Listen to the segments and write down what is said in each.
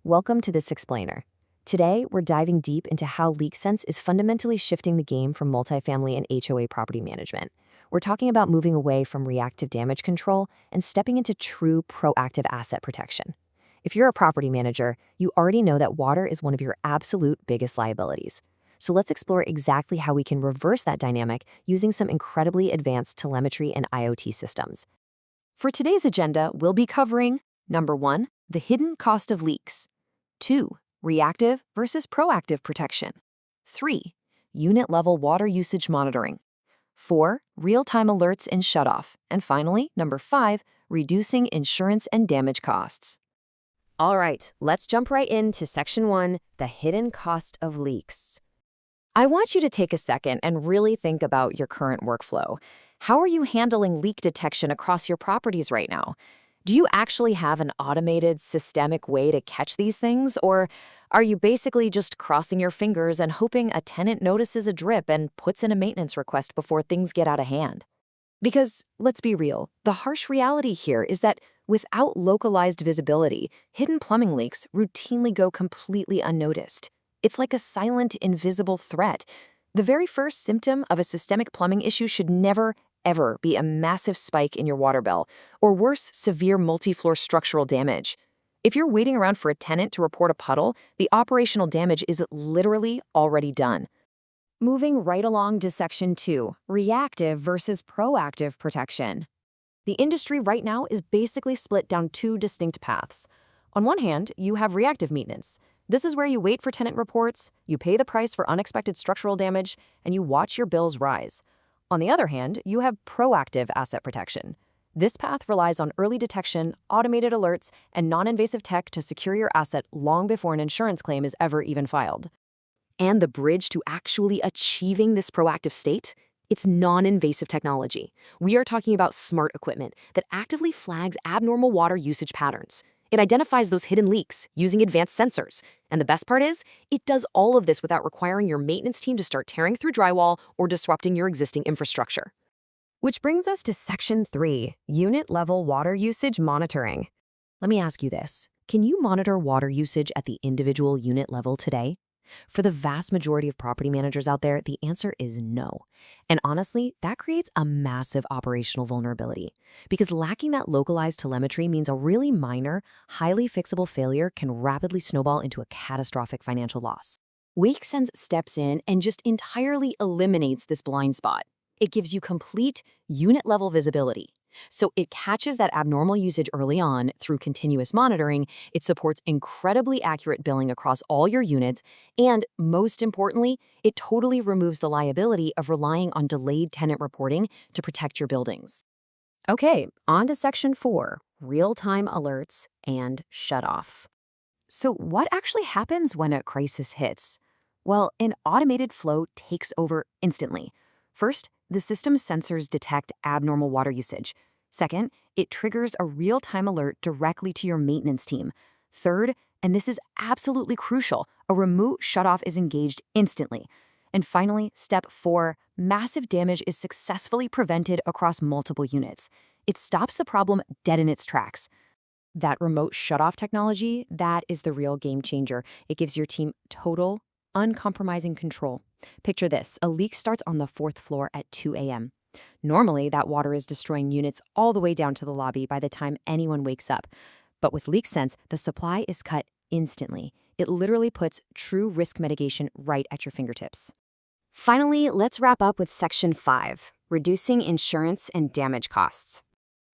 Welcome to this explainer. Today, we're diving deep into how LeakSense is fundamentally shifting the game from multifamily and HOA property management. We're talking about moving away from reactive damage control and stepping into true proactive asset protection. If you're a property manager, you already know that water is one of your absolute biggest liabilities. So let's explore exactly how we can reverse that dynamic using some incredibly advanced telemetry and IoT systems. For today's agenda, we'll be covering Number 1, the hidden cost of leaks. 2, reactive versus proactive protection. 3, unit-level water usage monitoring. 4, real-time alerts and shutoff. And finally, number 5, reducing insurance and damage costs. All right, let's jump right into Section 1, the hidden cost of leaks. I want you to take a second and really think about your current workflow. How are you handling leak detection across your properties right now? Do you actually have an automated, systemic way to catch these things, or are you basically just crossing your fingers and hoping a tenant notices a drip and puts in a maintenance request before things get out of hand? Because, let's be real, the harsh reality here is that without localized visibility, hidden plumbing leaks routinely go completely unnoticed. It's like a silent, invisible threat. The very first symptom of a systemic plumbing issue should never, ever be a massive spike in your water bill, or worse, severe multi-floor structural damage. If you're waiting around for a tenant to report a puddle, the operational damage is literally already done. Moving right along to Section 2, reactive versus proactive protection. The industry right now is basically split down two distinct paths. On one hand, you have reactive maintenance. This is where you wait for tenant reports, you pay the price for unexpected structural damage, and you watch your bills rise. On the other hand, you have proactive asset protection. This path relies on early detection, automated alerts, and non-invasive tech to secure your asset long before an insurance claim is ever even filed. And the bridge to actually achieving this proactive state? It's non-invasive technology. We are talking about smart equipment that actively flags abnormal water usage patterns. It identifies those hidden leaks using advanced sensors. And the best part is, it does all of this without requiring your maintenance team to start tearing through drywall or disrupting your existing infrastructure. Which brings us to Section 3, unit-level water usage monitoring. Let me ask you this. Can you monitor water usage at the individual unit level today? For the vast majority of property managers out there, the answer is no. And honestly, that creates a massive operational vulnerability, because lacking that localized telemetry means a really minor, highly fixable failure can rapidly snowball into a catastrophic financial loss. LeakSense steps in and just entirely eliminates this blind spot. It gives you complete unit-level visibility. So it catches that abnormal usage early on through continuous monitoring, it supports incredibly accurate billing across all your units, and most importantly, it totally removes the liability of relying on delayed tenant reporting to protect your buildings. Okay, on to Section 4, real-time alerts and shutoff. So what actually happens when a crisis hits? Well, an automated flow takes over instantly. First, the system's sensors detect abnormal water usage. Second, it triggers a real-time alert directly to your maintenance team. Third, and this is absolutely crucial, a remote shutoff is engaged instantly. And finally, step 4, massive damage is successfully prevented across multiple units. It stops the problem dead in its tracks. That remote shutoff technology, that is the real game changer. It gives your team total, uncompromising control. Picture this, a leak starts on the 4th floor at 2 a.m. Normally, that water is destroying units all the way down to the lobby by the time anyone wakes up. But with LeakSense, the supply is cut instantly. It literally puts true risk mitigation right at your fingertips. Finally, let's wrap up with Section 5, reducing insurance and damage costs.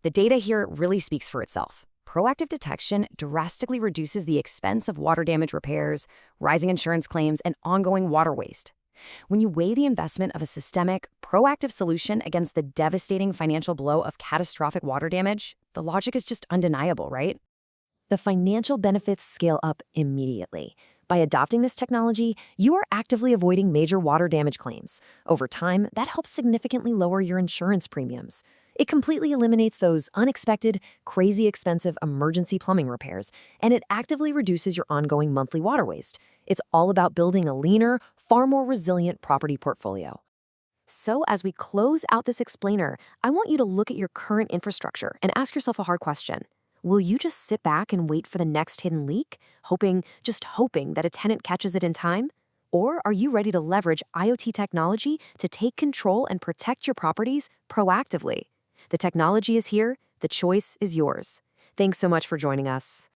The data here really speaks for itself. Proactive detection drastically reduces the expense of water damage repairs, rising insurance claims, and ongoing water waste. When you weigh the investment of a systemic, proactive solution against the devastating financial blow of catastrophic water damage, the logic is just undeniable, right? The financial benefits scale up immediately. By adopting this technology, you are actively avoiding major water damage claims. Over time, that helps significantly lower your insurance premiums. It completely eliminates those unexpected, crazy expensive emergency plumbing repairs, and it actively reduces your ongoing monthly water waste. It's all about building a leaner, far more resilient property portfolio. So as we close out this explainer, I want you to look at your current infrastructure and ask yourself a hard question. Will you just sit back and wait for the next hidden leak, just hoping that a tenant catches it in time? Or are you ready to leverage IoT technology to take control and protect your properties proactively? The technology is here, the choice is yours. Thanks so much for joining us.